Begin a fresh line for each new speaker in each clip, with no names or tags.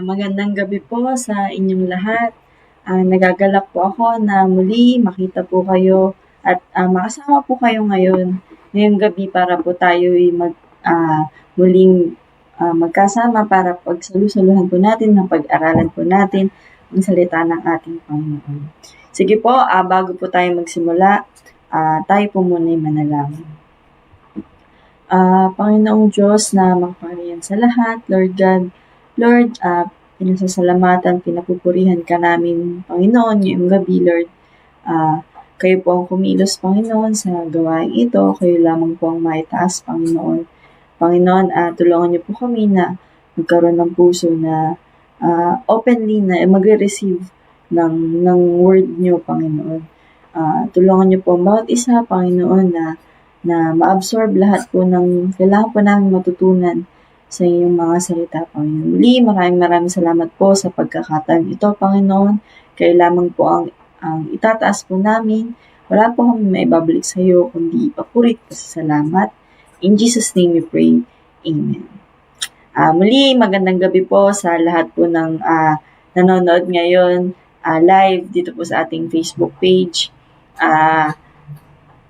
Magandang gabi po sa inyong lahat. Nagagalak po ako na muli makita po kayo at makasama po kayo ngayon ngayong gabi para po tayo'y muling magkasama para pagsalu-saluhan po natin ng pag-aralan po natin ang salita ng ating Panginoon. Sige po, bago po tayo magsimula, tayo po muna'y manalangin. Panginoong Diyos na makapangyarihan sa lahat, Lord God, Lord, pinasasalamatan, pinapupurihan ka namin, Panginoon, ngayong gabi, Lord. Kayo po ang kumilos, Panginoon, sa gawain ito. Kayo lamang po ang maitaas, Panginoon. Panginoon, tulungan niyo po kami na magkaroon ng puso na openly na magre-receive ng word niyo, Panginoon. Tulungan niyo po ang bawat isa, Panginoon, na ma-absorb lahat po ng kailangan po namin matutunan sa iyong mga salita, Panginoon. Muli, maraming salamat po sa pagkakataon ito, Panginoon. Kayo lamang po ang itataas po namin. Wala po kami maibabalik sa iyo, kundi ipapurit pasasalamat. In Jesus' name we pray. Amen. Muli, magandang gabi po sa lahat po ng nanonood ngayon live dito po sa ating Facebook page.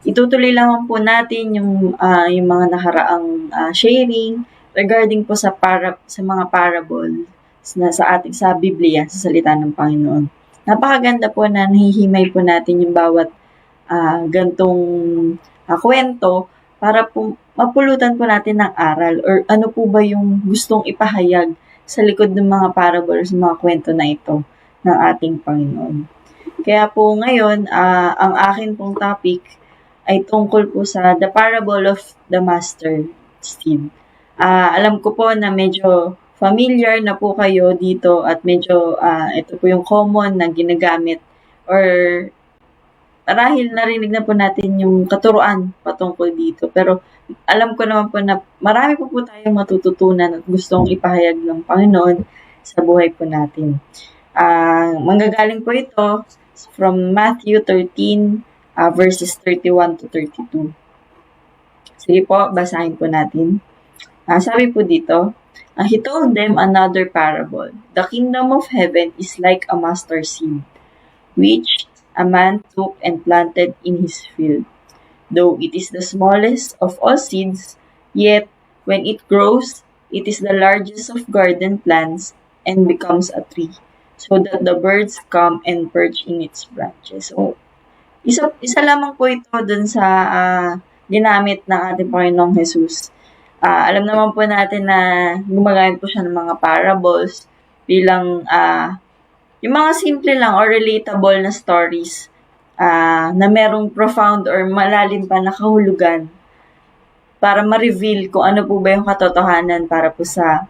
Itutuloy lang po natin yung mga nakaraang sharing regarding po sa mga parable sa Biblia, sa salita ng Panginoon. Napakaganda po na nahihimay po natin yung bawat gantong kwento para po mapulutan po natin ng aral or ano po ba yung gustong ipahayag sa likod ng mga parable, sa mga kwento na ito ng ating Panginoon. Kaya po ngayon, ang akin pong topic ay tungkol po sa The Parable of the Mustard Seed. Alam ko po na medyo familiar na po kayo dito at medyo ito po yung common na ginagamit or marahil narinig na po natin yung katuruan patungkol dito. Pero alam ko naman po na marami po tayong matututunan at gustong ipahayag ng Panginoon sa buhay po natin. Manggagaling po ito from Matthew 13 verses 31 to 32. Sige po, basahin po natin. Sabi po dito, he told them another parable. The kingdom of heaven is like a mustard seed, which a man took and planted in his field. Though it is the smallest of all seeds, yet when it grows, it is the largest of garden plants and becomes a tree, so that the birds come and perch in its branches. So, isa lamang po ito dun sa ginamit ng ating Panginoong Jesus. Alam naman po natin na gumagamit po siya ng mga parables bilang yung mga simple lang or relatable na stories na merong profound or malalim pa na kahulugan para ma-reveal kung ano po ba yung katotohanan para po sa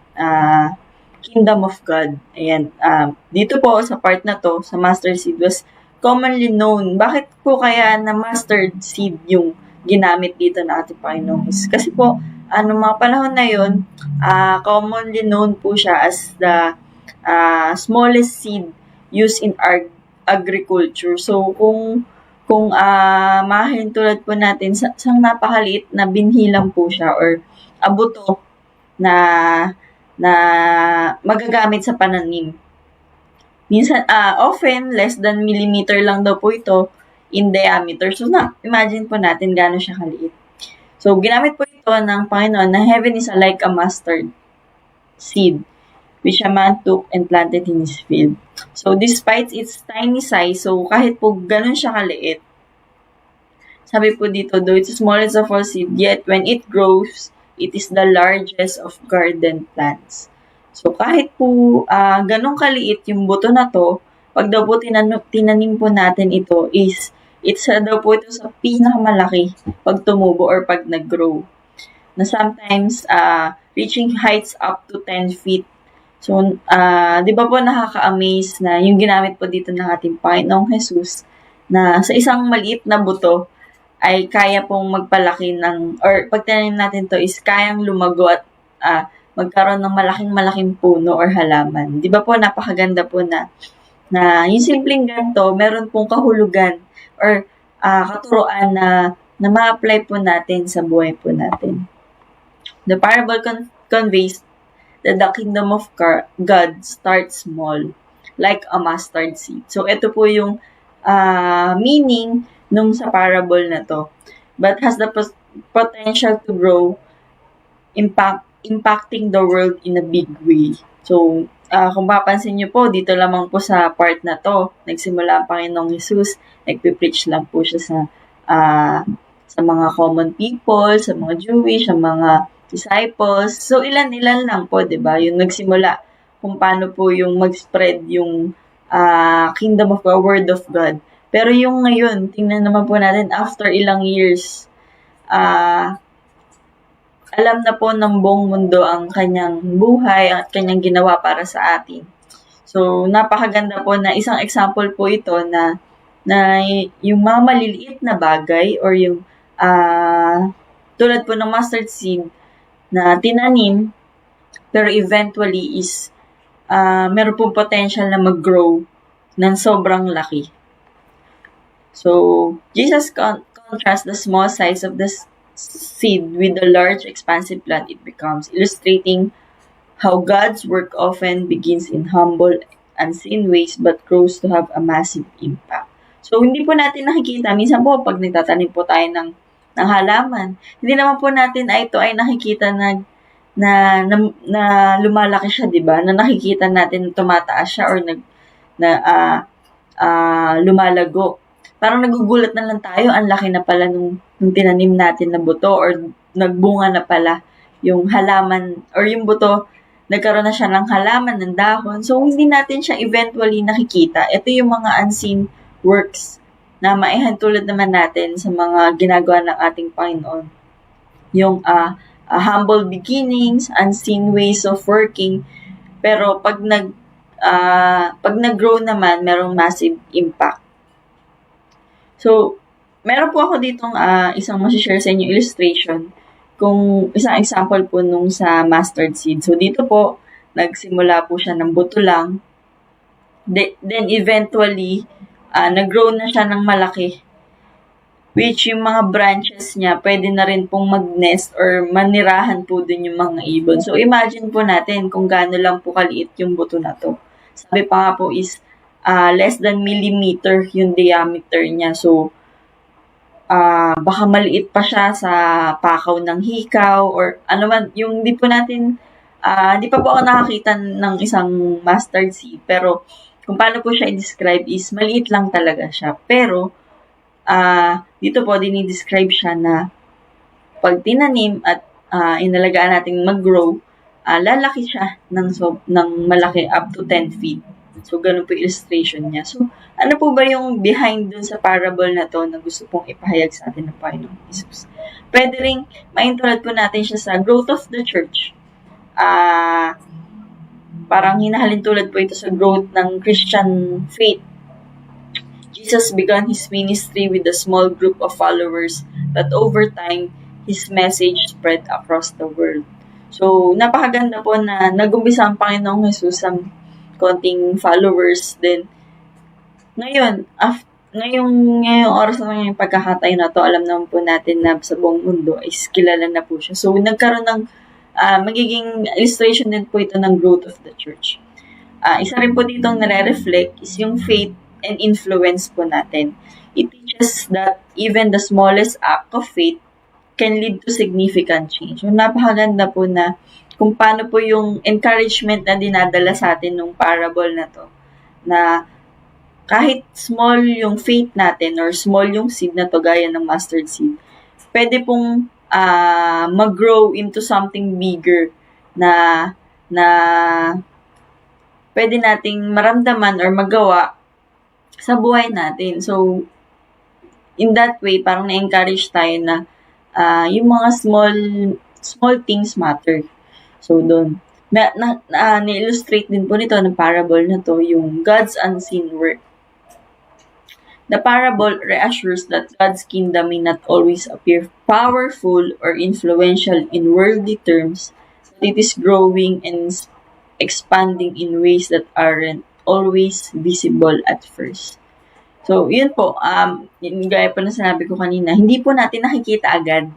Kingdom of God. Ayan. Dito po sa part na to, sa mustard seed was commonly known. Bakit po kaya na mustard seed yung ginamit dito na ating Panginoong Jesus? Kasi po, mga panahon na yun, commonly known po siya as the smallest seed used in agriculture. So, kung mahalin tulad po natin, sang napakaliit na binhi lang po siya or abuto na magagamit sa pananim. Minsan, often, less than millimeter lang daw po ito in diameter. So, imagine po natin gano'n siya kaliit. So, ginamit po ito ng Panginoon na heaven is like a mustard seed, which a man took and planted in his field. So, despite its tiny size, so kahit po gano'n siya kaliit, sabi po dito, though it's the smallest of all seed, yet when it grows, it is the largest of garden plants. So, kahit po ganong kaliit yung buto na to, pag daw po tinanim po natin ito it's daw po ito sa pinakamalaki pag tumubo or pag nag-grow. Na sometimes, reaching heights up to 10 feet. So, di ba po nakaka-amaze na yung ginamit po dito ng ating Panginoong Jesus na sa isang maliit na buto ay kaya pong magpalaki or pag tinanim natin to is kayang lumago at magkaroon ng malaking puno or halaman. Di ba po, napakaganda po na yung simpleng ganito, meron pong kahulugan or katuruan na ma-apply po natin sa buhay po natin. The parable conveys that the kingdom of God starts small, like a mustard seed. So, ito po yung meaning nung sa parable na to. But has the potential to grow, impacting the world in a big way. So, kung papansin niyo po, dito lamang po sa part na to, nagsimula ang Panginoong Jesus, nagpipreach lang po siya sa mga common people, sa mga Jewish, sa mga disciples. So, ilan-ilan lang po, di ba? Yung nagsimula kung paano po yung mag-spread yung kingdom of God, word of God. Pero yung ngayon, tingnan naman po natin, after ilang years, alam na po ng buong mundo ang kanyang buhay at kanyang ginawa para sa atin. So, napakaganda po na isang example po ito na yung mga maliliit na bagay or yung tulad po ng mustard seed na tinanim pero eventually is meron pong potential na mag-grow ng sobrang laki. So, Jesus contrasts the small size of the seed with the large expansive plant it becomes, illustrating how God's work often begins in humble, unseen ways but grows to have a massive impact. So, hindi po natin nakikita. Minsan po, pag nagtatanim po tayo ng halaman, hindi naman po natin ito ay nakikita na lumalaki siya, di ba? Na nakikita natin tumataas siya or lumalago. Parang nagugulat na lang tayo, ang laki na pala nung tinanim natin na buto or nagbunga na pala yung halaman or yung buto, nagkaroon na siya ng halaman, ng dahon. So, hindi natin siya eventually nakikita. Ito yung mga unseen works na maihantulad naman natin sa mga ginagawa ng ating Panginoon. Yung humble beginnings, unseen ways of working, pero pag nag-grow naman, merong massive impact. So, meron po ako ditong isang masishare sa inyo illustration kung isang example po nung sa mustard seed. So, dito po, nagsimula po siya ng buto lang. Then, eventually, nag-grow na siya ng malaki. Which yung mga branches niya, pwede na rin pong mag-nest or manirahan po dun yung mga ibon. So, imagine po natin kung gaano lang po kaliit yung buto na to. Sabi pa nga po is, less than millimeter yung diameter niya. So, baka maliit pa siya sa pakaw ng hikaw or ano man, yung hindi pa po ako nakakita ng isang mustard seed. Pero, kung paano po siya i-describe is, maliit lang talaga siya. Pero, dito po, dinidescribe siya na pag tinanim at inalagaan natin mag-grow, lalaki siya ng malaki up to 10 feet. So, ganun po illustration niya. So, ano po ba yung behind dun sa parable na to na gusto pong ipahayag sa atin ng Panginoong Jesus? Pwede rin maintulad po natin siya sa growth of the church. Parang hinahalin tulad po ito sa growth ng Christian faith. Jesus began his ministry with a small group of followers, but over time, his message spread across the world. So, napakaganda po na nag-umpisa ang Panginoong Jesus sa konting followers din. Ngayon, ngayong oras na ngayong pagkakatayo na to, alam naman po natin na sa buong mundo is kilala na po siya. So, nagkaroon ng magiging illustration din po ito ng growth of the church. Isa rin po ditong nare-reflect is yung faith and influence po natin. It teaches that even the smallest act of faith can lead to significant change. So, napakaganda po na kung paano po yung encouragement na dinadala sa atin ng parable na to, na kahit small yung faith natin or small yung seed na to, gaya ng mustard seed, pwede pong mag-grow into something bigger na pwede nating maramdaman or magawa sa buhay natin. So, in that way, parang na-encourage tayo na yung mga small things matter. So, doon. Na-illustrate din po nito ng parable na to, yung God's unseen work. The parable reassures that God's kingdom may not always appear powerful or influential in worldly terms, but it is growing and expanding in ways that aren't always visible at first. So, yun po, gaya po na sinabi ko kanina, hindi po natin nakikita agad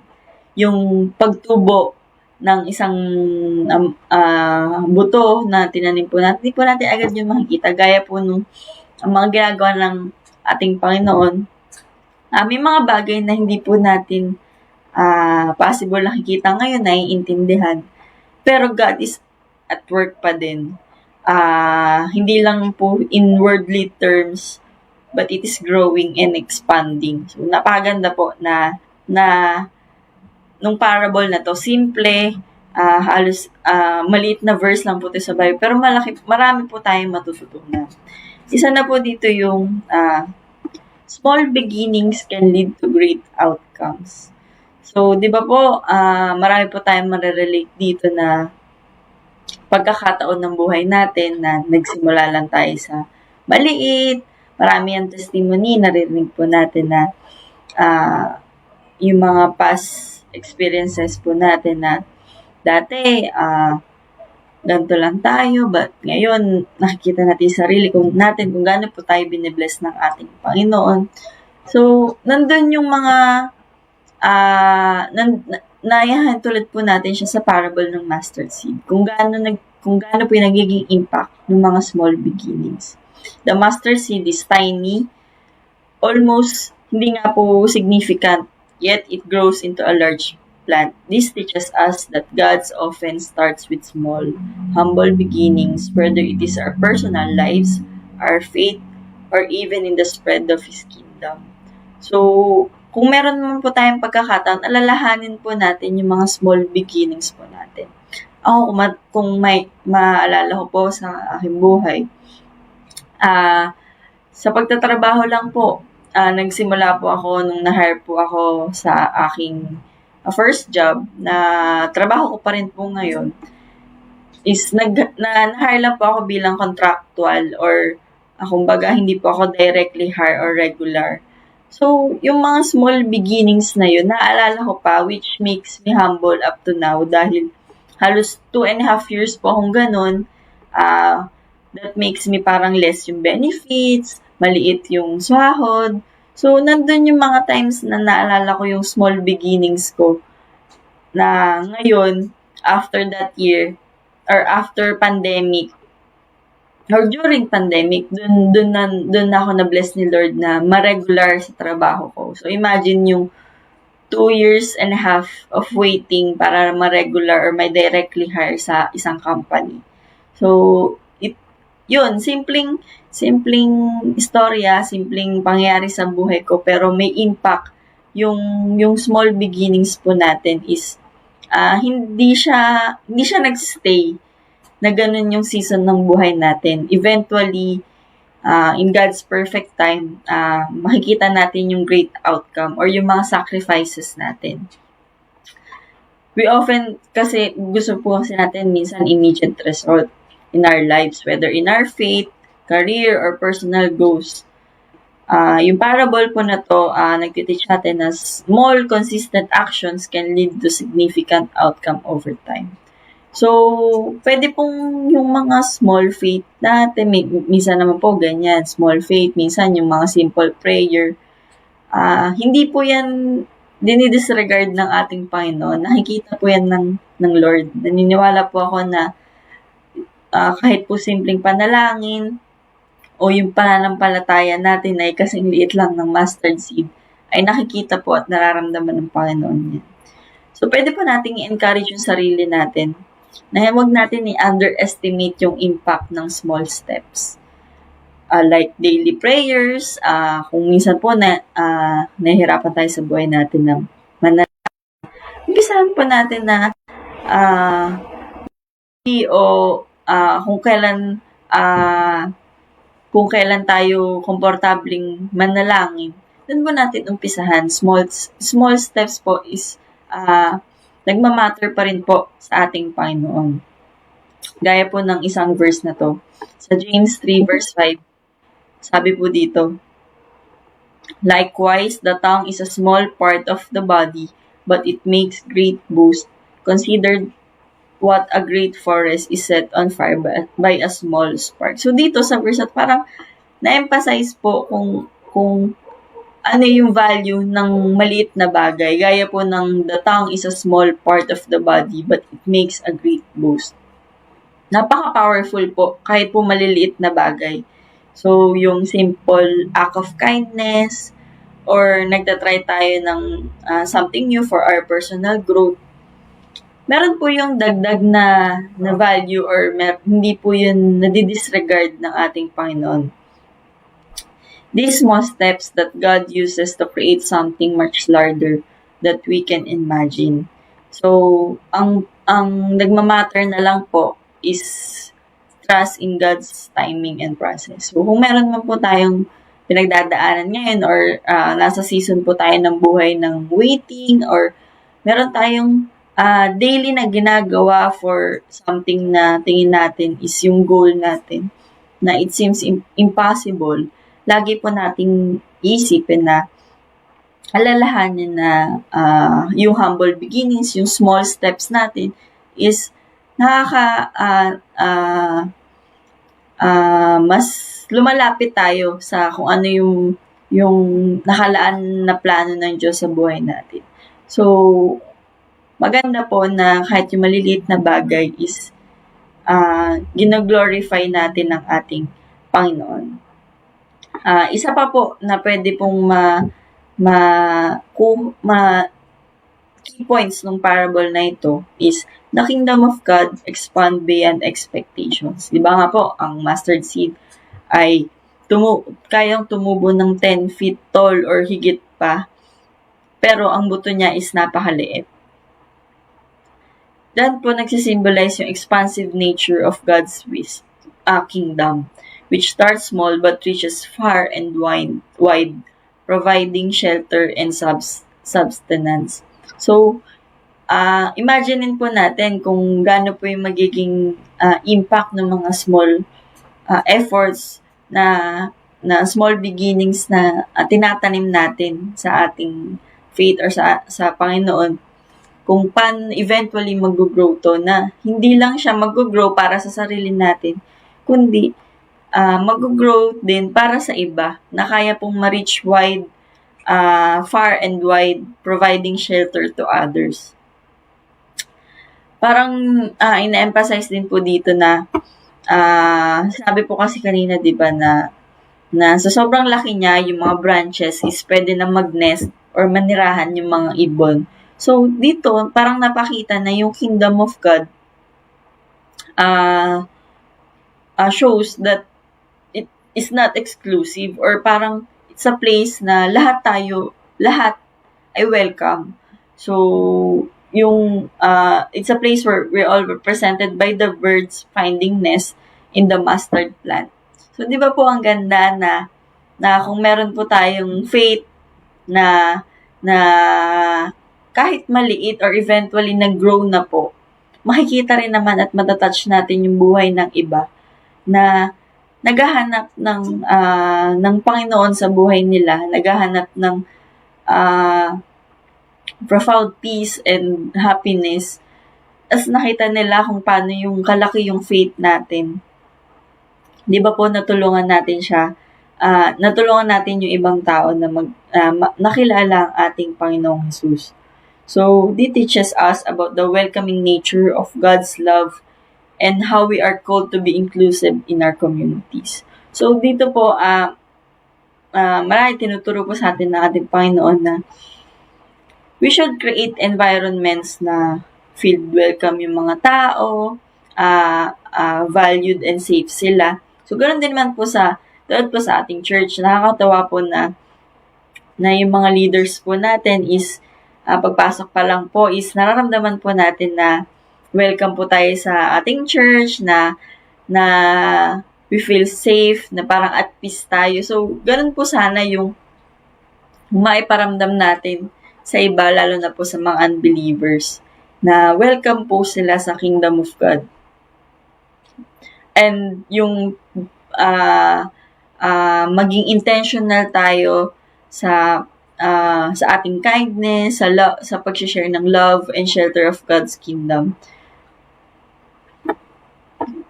yung pagtubo ng isang buto na tinanim po natin, hindi po natin agad yung makikita. Gaya po nung ang mga ginagawa ng ating Panginoon. May mga bagay na hindi po natin possible nakikita ngayon, naiintindihan. Pero God is at work pa din. Hindi lang po in worldly terms, but it is growing and expanding. So, napakaganda po na nung parable na to, simple, halos maliit na verse lang po ito sa Bible, pero marami po tayong matututunan. Isa na po dito yung small beginnings can lead to great outcomes. So, di ba po, marami po tayong marerelate dito na pagkakataon ng buhay natin na nagsimula lang tayo sa maliit. Marami ang testimony, naririnig po natin na yung mga past experiences po natin na dati, ganito lang tayo, but ngayon, nakikita natin yung sarili kung gaano po tayo binibless ng ating Panginoon. So, nandun yung mga naiyahan tulad po natin siya sa parable ng mustard seed. Kung gaano po yung nagiging impact ng mga small beginnings. The mustard seed is tiny, almost hindi nga po significant, yet it grows into a large plant. This teaches us that God often starts with small, humble beginnings, whether it is our personal lives, our faith, or even in the spread of His kingdom. So, kung meron naman po tayong pagkakataon, alalahanin po natin yung mga small beginnings po natin. Ako, kung may maalala ko po sa aking buhay, sa pagtatrabaho lang po, nagsimula po ako nung na-hire po ako sa aking first job na trabaho ko pa rin po ngayon is na-hire lang po ako bilang contractual or kumbaga hindi po ako directly hire or regular. So, yung mga small beginnings na yun, naalala ko pa, which makes me humble up to now dahil halos 2.5 years po akong ganun. That makes me parang less yung benefits, maliit yung sahod. So, nandun yung mga times na naalala ko yung small beginnings ko na ngayon, after that year, or after pandemic, or during pandemic, dun na ako na-bless ni Lord na ma-regular sa trabaho ko. So, imagine yung 2.5 years of waiting para ma-regular or may directly hire sa isang company. So, yun, simpleng istorya, simpleng pangyayari sa buhay ko, pero may impact yung small beginnings po natin is hindi siya nagstay na ganun yung season ng buhay natin. Eventually, in God's perfect time, makikita natin yung great outcome or yung mga sacrifices natin. We often, kasi gusto po kasi natin minsan immediate result in our lives, whether in our faith, career, or personal goals. Yung parable po na to, nagtiteach natin na small, consistent actions can lead to significant outcome over time. So, pwede pong yung mga small faith natin, minsan naman po ganyan, small faith, minsan yung mga simple prayer, hindi po yan dinidisregard ng ating Panginoon. Nakikita po yan ng Lord. Naniniwala po ako na kahit po simpleng panalangin o yung pananampalataya natin ay kasing liit lang ng mustard seed, ay nakikita po at nararamdaman ng Panginoon yan. So, pwede po nating i-encourage yung sarili natin na huwag natin i-underestimate yung impact ng small steps. Like daily prayers, kung minsan po nahihirapan tayo sa buhay natin ng manalangin, umpisahan po natin na kung kailan tayo komportabling manalangin, doon po natin umpisahan. Small steps po is nagmamatter pa rin po sa ating Panginoon. Gaya po ng isang verse na to. Sa James 3 verse 5, sabi po dito, likewise, the tongue is a small part of the body, but it makes great boast. Consider what a great forest is set on fire by a small spark. So dito sa verse at parang na-emphasize po kung ano yung value ng maliit na bagay. Gaya po ng the tongue is a small part of the body but it makes a great boast. Napaka-powerful po kahit po maliliit na bagay. So, yung simple act of kindness or nagtatry tayo ng something new for our personal growth, meron po yung dagdag na value or hindi po yun nadidisregard ng ating Panginoon. These small steps that God uses to create something much larger that we can imagine. So, ang nagmamatter na lang po is trust in God's timing and process. So, kung meron man po tayong pinagdadaanan ngayon or nasa season po tayo ng buhay ng waiting or meron tayong daily na ginagawa for something na tingin natin is yung goal natin na it seems impossible, lagi po nating isipin na alalahanin na yung humble beginnings, yung small steps natin is mas lumalapit tayo sa kung ano yung nakalaan na plano ng Diyos sa buhay natin. So, maganda po na kahit yung maliliit na bagay is gina-glorify natin ng ating Panginoon. Isa pa po na pwede pong key points ng parable na ito is the kingdom of God expand beyond expectations. Di ba nga po, ang mustard seed ay kayang tumubo ng 10 feet tall or higit pa, pero ang buto niya is napakaliit. Yan po nagsisimbolize yung expansive nature of God's kingdom, which starts small but reaches far and wide, providing shelter and substance. So, imaginein po natin kung gaano po yung magiging impact ng mga small efforts na small beginnings na tinatanim natin sa ating faith or sa Panginoon, kung paano eventually mag-grow to na hindi lang siya mag-grow para sa sarili natin, kundi mag-grow din para sa iba na kaya pong ma-reach wide, far and wide, providing shelter to others. Parang ina-emphasize din po dito na sabi po kasi kanina, di ba, na sa sobrang laki niya, yung mga branches is pwede na mag-nest or manirahan yung mga ibon. So, dito, parang napakita na yung kingdom of God shows that it is not exclusive or parang it's a place na lahat ay welcome. So, it's a place where we're all represented by the birds finding nest in the mustard plant. So, di ba po ang ganda na kung meron po tayong faith na kahit maliit or eventually nag-grow na po, makikita rin naman at matatouch natin yung buhay ng iba na naghahanap ng Panginoon sa buhay nila, naghahanap ng profound peace and happiness as nakita nila kung paano yung kalaki yung faith natin. Di ba po natulungan natin siya, natulungan natin yung ibang tao na nakilala ang ating Panginoong Jesus. So, this teaches us about the welcoming nature of God's love and how we are called to be inclusive in our communities. So, dito po, marami tinuturo po sa atin ng ating Panginoon na we should create environments na feel welcome yung mga tao, valued and safe sila. So, ganoon din man po sa ating church. Nakakatawa po na yung mga leaders po natin is pagpasok pa lang po is nararamdaman po natin na welcome po tayo sa ating church, na we feel safe, na parang at peace tayo. So, ganun po sana yung maiparamdam natin sa iba, lalo na po sa mga unbelievers, na welcome po sila sa kingdom of God. And yung maging intentional tayo sa ating kindness, sa pag-share ng love and shelter of God's kingdom.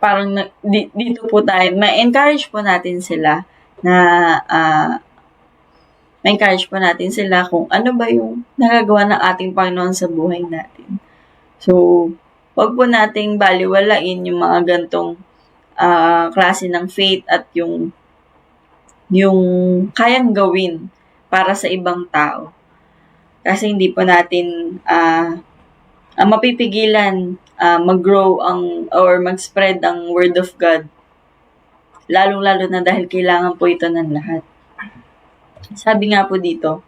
Parang dito po tayo, ma-encourage po natin sila na ma-encourage po natin sila kung ano ba yung nagagawa ng ating Panginoon sa buhay natin. So, wag po nating baliwalain yung mga gantong klase ng faith at yung kayang gawin para sa ibang tao. Kasi hindi po natin mapipigilan mag-grow or mag-spread ang Word of God. Lalong-lalo na dahil kailangan po ito ng lahat. Sabi nga po dito,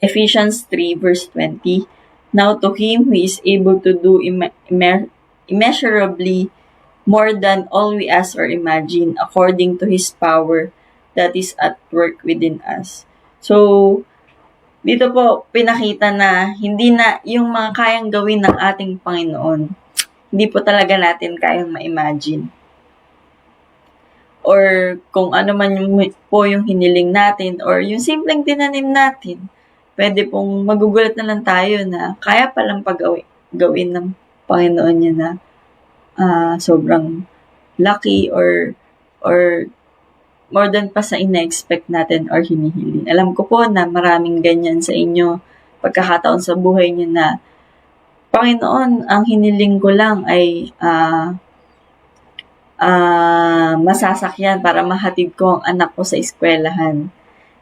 Ephesians 3 verse 20, "Now to Him who is able to do immeasurably more than all we ask or imagine, according to His power that is at work within us." So, dito po pinakita na hindi na yung mga kayang gawin ng ating Panginoon, hindi po talaga natin kayang ma-imagine. Or kung ano man po yung hiniling natin or yung simpleng tinanim natin, pwede pong magugulat na lang tayo na kaya palang gawin ng Panginoon niya na sobrang lucky or more than pa sa ina-expect natin or hinihiling. Alam ko po na maraming ganyan sa inyo, pagkakataon sa buhay niyo na, Panginoon, ang hiniling ko lang ay masasakyan para mahatid ko ang anak ko sa eskwelahan.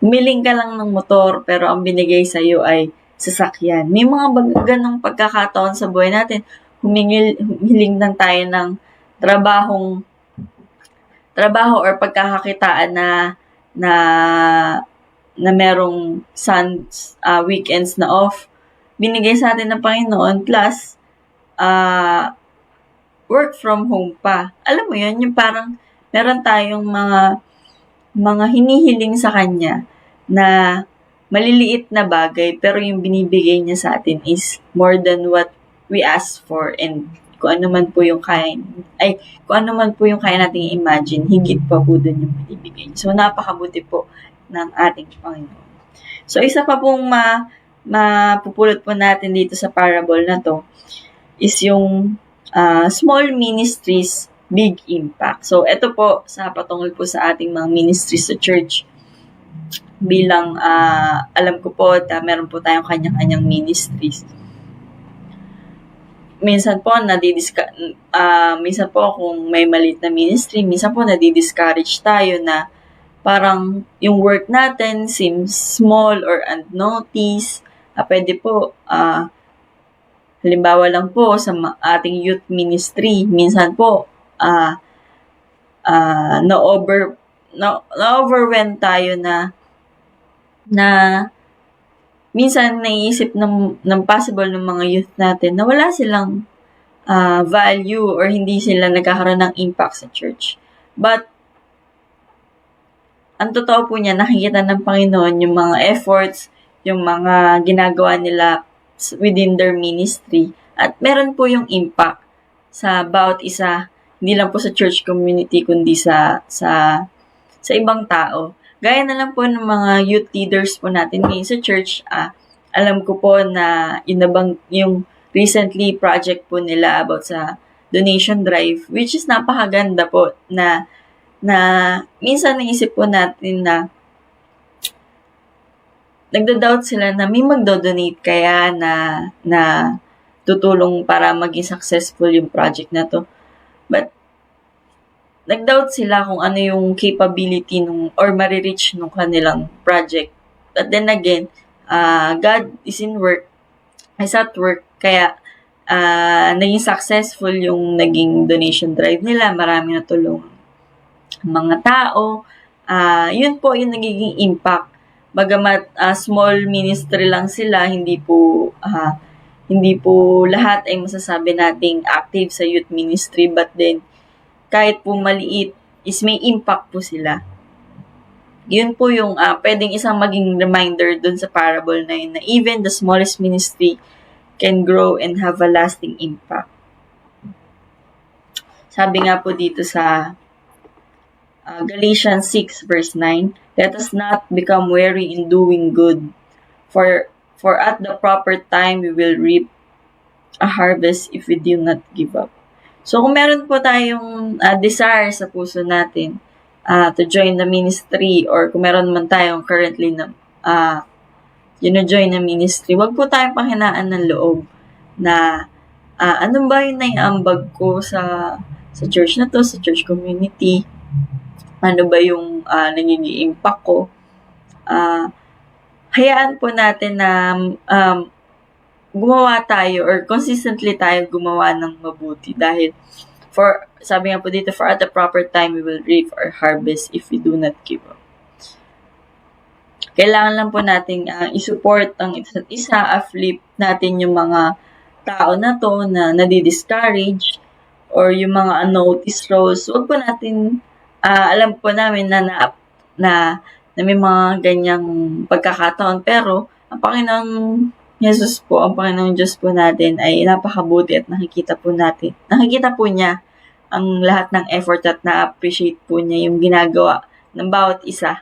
Humiling ka lang ng motor pero ang binigay sa iyo ay sasakyan. May mga ganong pagkakataon sa buhay natin. Humiling lang tayo ng trabaho or pagkakakitaan na merong weekends na off. Binigay sa atin ng Panginoon plus work from home pa. Alam mo yun, yung parang meron tayong mga hinihiling sa Kanya na maliliit na bagay pero yung binibigay niya sa atin is more than what we ask for, and kung ano man po yung kaya nating imagine, higit pa po dun yung binibigay niya. So, napakabuti po ng ating Panginoon. So, isa pa pong mapupulot po natin dito sa parable na to is yung small ministries, big impact. So, ito po, patungkol po sa ating mga ministries sa church. Bilang, alam ko po, meron po tayong kanya-kanyang ministries. Minsan po, minsan po kung may maliit na ministry, minsan po nadi-discourage tayo na parang yung work natin seems small or unnoticed. Pwede po, halimbawa lang po sa ating youth ministry, minsan po na-overwhelm tayo na minsan naiisip ng possible ng mga youth natin na wala silang value or hindi sila nagkakaroon ng impact sa church. But ang totoo po niya, nakikita ng Panginoon yung mga efforts, yung mga ginagawa nila within their ministry, at meron po yung impact sa bawat isa, hindi lang po sa church community kundi sa ibang tao. Gaya na lang po ng mga youth leaders po natin ngayon sa church. Alam ko po na yung recently project po nila about sa donation drive, which is napakaganda po na minsan naisip po natin na nagda-doubt sila na may magdo-donate kaya na tutulong para maging successful yung project na to. But nag-doubt sila kung ano yung capability or marireach nung kanilang project. But then again, God is at work, kaya naging successful yung naging donation drive nila. Maraming natulong mga tao. Yun po yung nagiging impact. Bagamat small ministry lang sila, hindi po lahat ay masasabi nating active sa youth ministry, but then kahit po maliit is may impact po sila. Yun po yung pwedeng isang maging reminder dun sa parable na yun, na even the smallest ministry can grow and have a lasting impact. Sabi nga po dito sa Galatians 6 verse 9, "Let us not become weary in doing good, for at the proper time we will reap a harvest if we do not give up." So kung meron po tayong desire sa puso natin to join the ministry, or kung meron man tayong currently na join na ministry, wag po tayong panghinaan ng loob na ano ba yung naiambag ko sa church na to, sa church community, ano ba yung nagiging impact ko. Hayaan po natin na gumawa tayo or consistently tayo gumawa ng mabuti dahil sabi nga po dito, for at the proper time we will reap our harvest if we do not give up. Kailangan lang po nating i-support ang isa't isa, uplift natin yung mga tao na to na nadi-discourage or yung mga unnoticed roles. Huwag po natin, alam po namin na may mga ganyang pagkakataon, pero ang Panginoong Jesus po, ang Panginoong Diyos po natin ay napakabuti at nakikita po niya ang lahat ng effort at na-appreciate po niya yung ginagawa ng bawat isa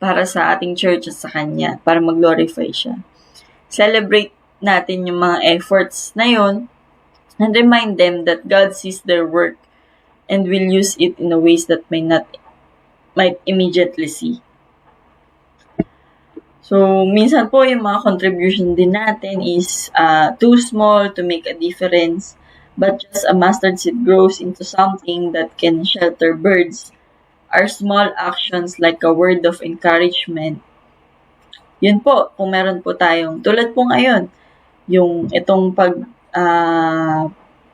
para sa ating church at sa Kanya, para mag-glorify siya. Celebrate natin yung mga efforts na yun and remind them that God sees their work and will use it in a ways that might immediately see. So, minsan po yung mga contribution din natin is too small to make a difference, but just a mustard seed grows into something that can shelter birds. Our small actions like a word of encouragement. Yun po, kung meron po tayong, tulad po ngayon, yung itong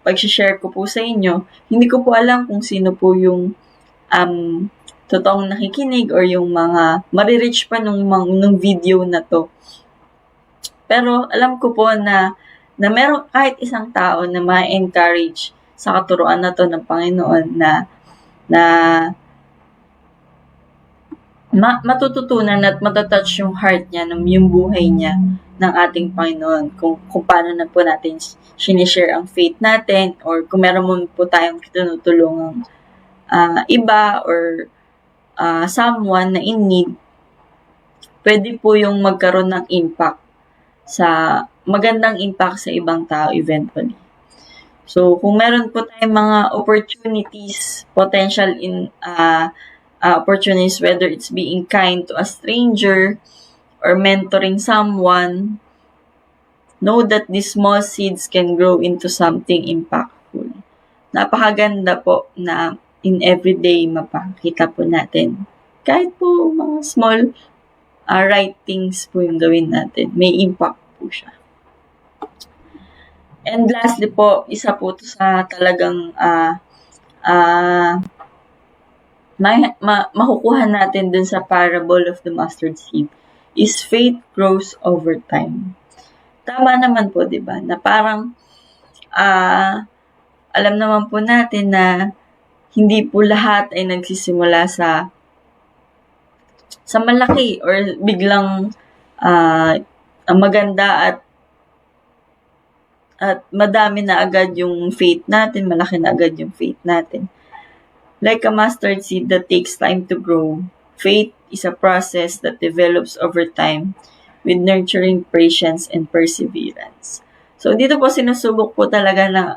pag-share ko po sa inyo, hindi ko po alam kung sino po yung totoong nakikinig or yung mga marireach pa nung video na to. Pero alam ko po na meron kahit isang tao na ma-encourage sa katuruan na to ng Panginoon na matututunan at matatouch yung heart niya, yung buhay niya ng ating Panginoon. Kung paano na po natin sinishare ang faith natin or kung meron mo po tayong tinutulungang iba or someone na in need, pwede po yung magkaroon ng impact magandang impact sa ibang tao eventually. So, kung meron po tayong mga opportunities, potential opportunities, whether it's being kind to a stranger or mentoring someone, know that these small seeds can grow into something impactful. Napakaganda po na in everyday mapakita po natin. Kahit po mga small right things po yung gawin natin, may impact po siya. And lastly po, isa po to sa talagang makukuha natin dun sa parable of the mustard seed is faith grows over time. Tama naman po, di ba? Na parang alam naman po natin na hindi po lahat ay nagsisimula sa malaki or biglang maganda at madami na agad yung faith natin, malaki na agad yung faith natin. Like a mustard seed that takes time to grow, faith is a process that develops over time with nurturing patience and perseverance. So, dito po sinusubok po talaga ng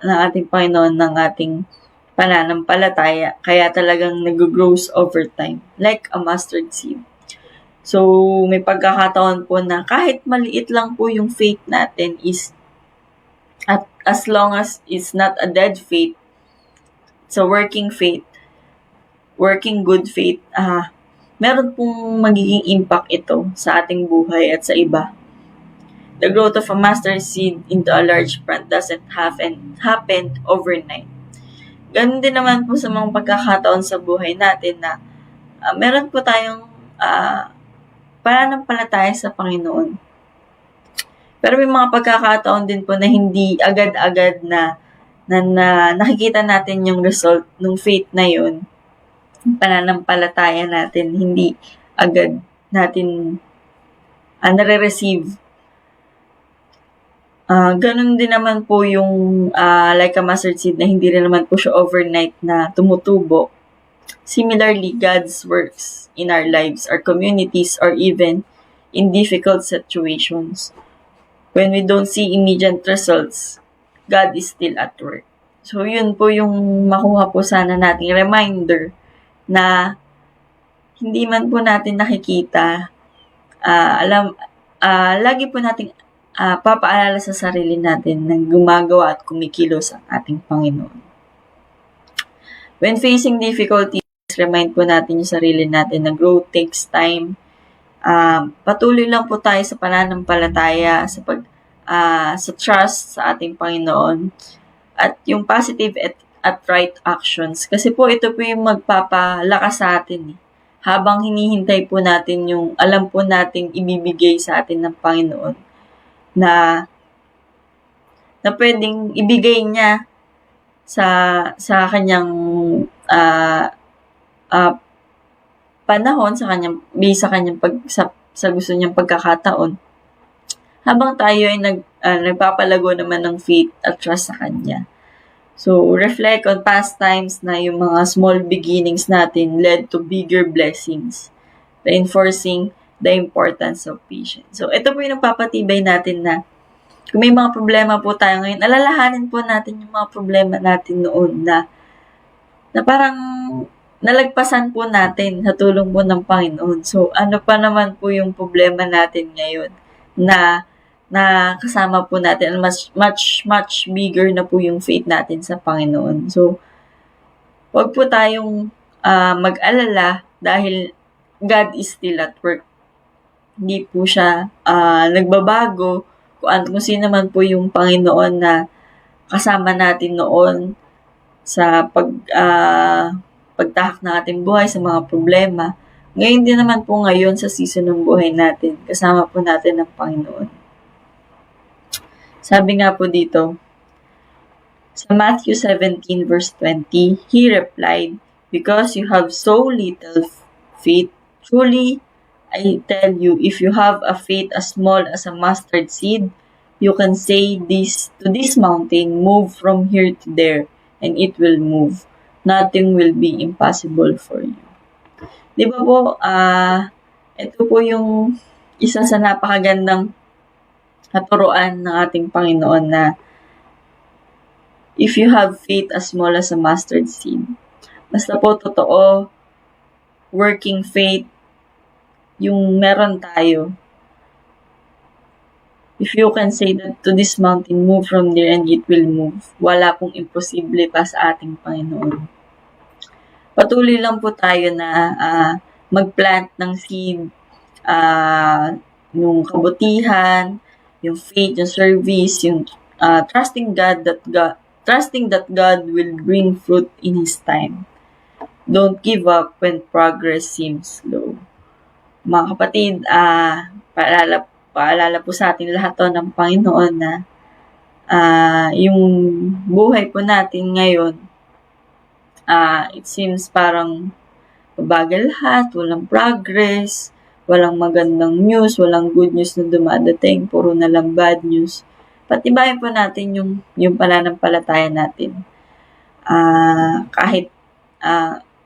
ating Panginoon ng ating pananampalataya, kaya talagang nag-grows over time, like a mustard seed. So, may pagkakataon po na kahit maliit lang po yung faith natin at as long as it's not a dead faith, it's a working faith, working good faith, meron pong magiging impact ito sa ating buhay at sa iba. The growth of a mustard seed into a large plant doesn't happen overnight. Ganun din naman po sa mga pagkakataon sa buhay natin na meron po tayong pananampalataya sa Panginoon. Pero may mga pagkakataon din po na hindi agad-agad na nakikita natin yung result ng faith na yun. Pananampalataya natin, hindi agad natin nare-receive. Ganun din naman po yung like a mustard seed na hindi rin naman po siya overnight na tumutubo. Similarly, God's works in our lives, our communities, or even in difficult situations. When we don't see immediate results, God is still at work. So, yun po yung makuha po sana nating reminder na hindi man po natin nakikita lagi po nating papaalala sa sarili natin na gumagawa at kumikilos ang ating Panginoon. When facing difficulties, remind po natin yung sarili natin na growth takes time. Patuloy lang po tayo sa pananampalataya, sa trust sa ating Panginoon, at yung positive at right actions. Kasi po ito po yung magpapalakas sa atin. Habang hinihintay po natin yung alam po nating ibibigay sa atin ng Panginoon na pwedeng ibigay niya sa kanyang panahon, sa kanyang sa gusto niyang pagkakataon, habang tayo ay nagpapalago naman ng faith at trust sa kanya. So, reflect on past times na yung mga small beginnings natin led to bigger blessings, reinforcing the importance of patience. So, ito po yung nagpapatibay natin na kung may mga problema po tayo ngayon, alalahanin po natin yung mga problema natin noon na parang nalagpasan po natin sa tulong po ng Panginoon. So, ano pa naman po yung problema natin ngayon na kasama po natin, much bigger na po yung faith natin sa Panginoon. So, wag po tayong mag-alala dahil God is still at work. Hindi po siya nagbabago kung sino man po yung Panginoon na kasama natin noon sa pagtahak ng ating buhay sa mga problema. Ngayon din naman po ngayon sa season ng buhay natin, kasama po natin ang Panginoon. Sabi nga po dito, sa Matthew 17 verse 20, He replied, "Because you have so little faith, truly I tell you, if you have a faith as small as a mustard seed, you can say to this mountain, move from here to there, and it will move. Nothing will be impossible for you." Di ba po, ito po yung isa sa napakagandang katuruan ng ating Panginoon na if you have faith as small as a mustard seed, basta po totoo, working faith, yung meron tayo. If you can say that to this mountain, move from there and it will move. Wala pong imposible pa sa ating Panginoon. Patuloy lang po tayo na mag-plant ng seed, yung kabutihan, yung faith, yung service, yung trusting that God will bring fruit in His time. Don't give up when progress seems slow. Mga kapatid, paalala po sa ating lahat to ng Panginoon na yung buhay po natin ngayon, it seems parang mabagal lahat, walang progress, walang magandang news, walang good news na dumadating, puro na lang bad news. Patibayan po natin yung pananampalataya natin. Kahit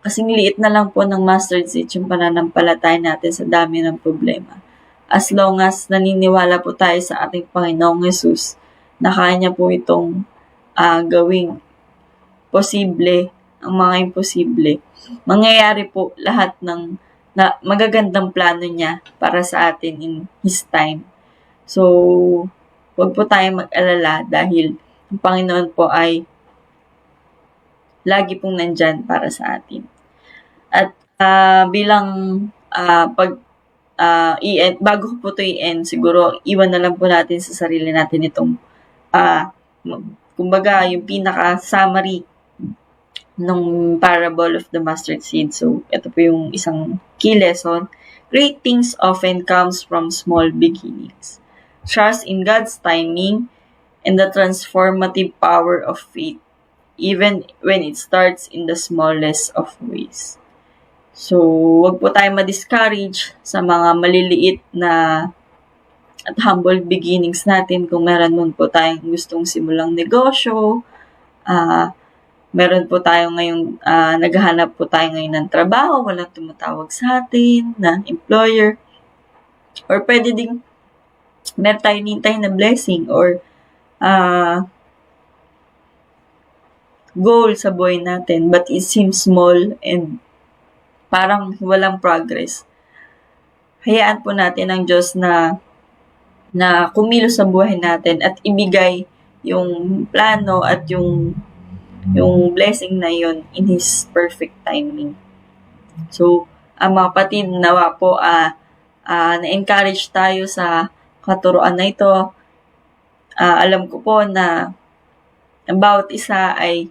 kasing liit na lang po ng mustard seed yung pananampalataya natin sa dami ng problema. As long as naniniwala po tayo sa ating Panginoong Jesus, na kaya niya po itong gawing posible, ang mga imposible. Mangyayari po lahat ng magagandang plano niya para sa atin in His time. So, huwag po tayo mag-alala dahil ang Panginoon po ay lagi pong nandyan para sa atin. At bilang bago ko po ito i-end, siguro iwan na lang po natin sa sarili natin itong kumbaga yung pinaka-summary ng parable of the mustard seed. So, ito po yung isang key lesson. Great things often comes from small beginnings. Trust in God's timing and the transformative power of faith, even when it starts in the smallest of ways. So, wag po tayo ma-discourage sa mga maliliit na at humble beginnings natin. Kung meron man po tayong gustong simulang negosyo, meron po tayo ngayong, naghahanap po tayo ngayon ng trabaho, walang tumatawag sa atin, na employer, or pwede ding meron tayo nintay na blessing or goal sa buhay natin, but it seems small and parang walang progress. hayaan po natin ang Diyos na kumilos sa buhay natin at ibigay yung plano at yung blessing na yun in His perfect timing. So, mga kapatid, nawa po na-encourage tayo sa katuruan na ito. Alam ko po na ang bawat isa ay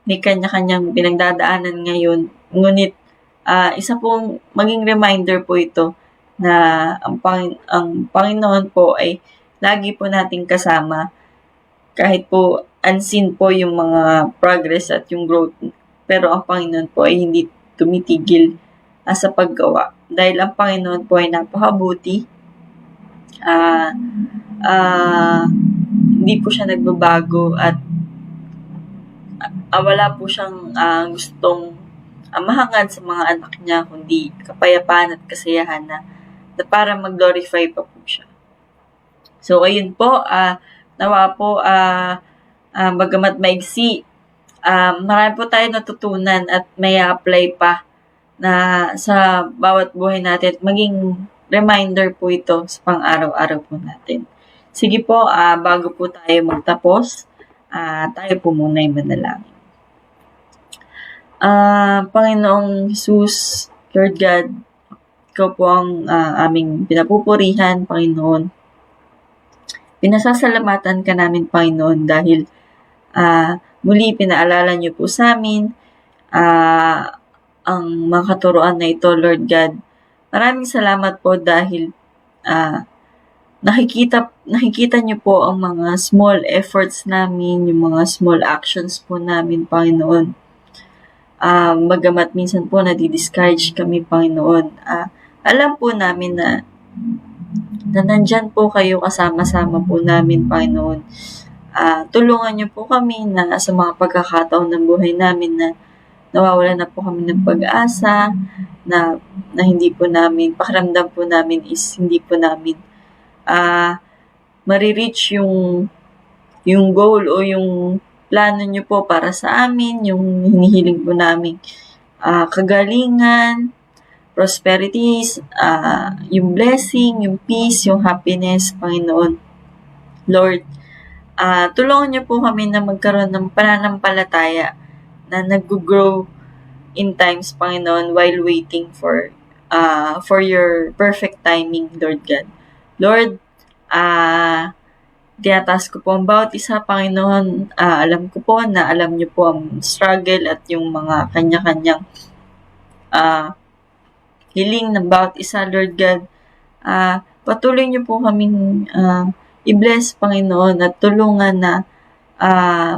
may kanya-kanyang pinagdadaanan ngayon. Ngunit, isa pong maging reminder po ito na ang Panginoon po ay lagi po nating kasama. Kahit po unseen po yung mga progress at yung growth. Pero ang Panginoon po ay hindi tumitigil sa paggawa. Dahil ang Panginoon po ay napakabuti. Hindi po siya nagbabago at wala po siyang gustong mahangad sa mga anak niya, kundi kapayapaan at kasiyahan na para mag-glorify pa po siya. So, ayun po, nawa po, bagamat maigsi, marami po tayo natutunan at may apply pa na sa bawat buhay natin. Maging reminder po ito sa pang-araw-araw po natin. Sige po, bago po tayo magtapos, tayo po muna ay manalangin. Panginoong Jesus, Lord God, Ikaw po ang aming pinapupurihan, Panginoon. Pinasasalamatan ka namin, Panginoon, dahil muli pinaalala niyo po sa amin ang mga katuruan na ito, Lord God. Maraming salamat po dahil nakikita niyo po ang mga small efforts namin, yung mga small actions po namin, Panginoon. Bagamat minsan po nadi-discourage kami, Panginoon. Alam po namin na nandyan po kayo, kasama-sama po namin, Panginoon. Tulungan niyo po kami na sa mga pagkakataon ng buhay namin na nawawala na po kami ng pag-asa, na hindi po namin, pakiramdam po namin is hindi po namin marireach yung goal o yung plano niyo po para sa amin, yung hinihiling po namin kagalingan, prosperities, yung blessing, yung peace, yung happiness, Panginoon. Lord, tulungan niyo po kami na magkaroon ng pananampalataya na nag-grow in times, Panginoon, while waiting for your perfect timing, Lord God. Lord, tinataas ko po ang bawat isa, Panginoon. Alam ko po na alam niyo po ang struggle at yung mga kanya-kanyang hiling ng bawat isa, Lord God. Patuloy niyo po kaming i-bless, Panginoon, at tulungan na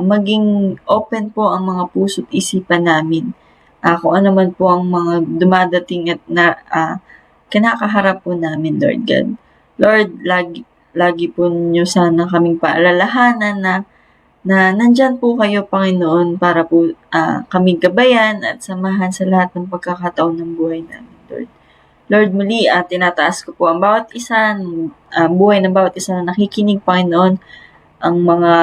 maging open po ang mga puso't isipan namin. Kung ano man po ang mga dumadating at kinakaharap po namin, Lord God. Lord, lagi po niyo sana kaming paalalahanan na nandyan po kayo, Panginoon, para po kaming gabayan at samahan sa lahat ng pagkakataon ng buhay namin, Lord. Lord, muli, tinataas ko po ang bawat isa, buhay ng bawat isa na nakikinig, Panginoon, ang mga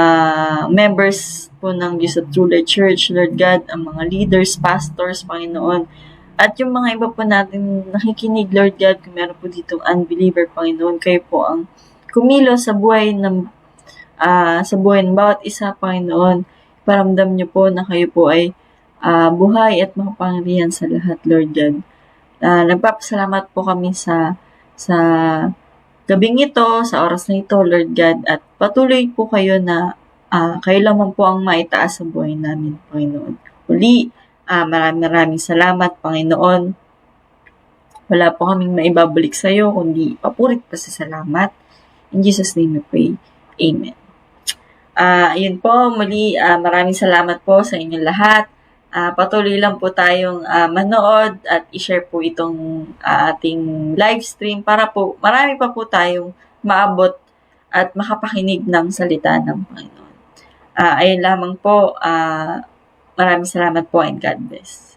members po ng Diyos at True Light Church, Lord God, ang mga leaders, pastors, Panginoon, at yung mga iba po natin nakikinig, Lord God, kung meron po ditong unbeliever, Panginoon, kayo po ang kumilos sa buhay ng bawat isa, Panginoon. Paramdam niyo po na kayo po ay buhay at makapangyarihan sa lahat, Lord God. Nagpapasalamat po kami sa gabing ito, sa oras na ito, Lord God, at patuloy po kayo na kayo lamang po ang maitaas sa buhay namin, Panginoon. Uli, maraming salamat, Panginoon. Wala po kaming maibabalik sa iyo, kundi papurit pa sa salamat. In Jesus' name we pray. Amen. Ayun po, muli, maraming salamat po sa inyong lahat. Patuloy lang po tayong manood at i-share po itong ating live stream para po marami pa po tayong maabot at makapakinig ng salita ng Panginoon. Ayun lamang po. Maraming salamat po and God bless.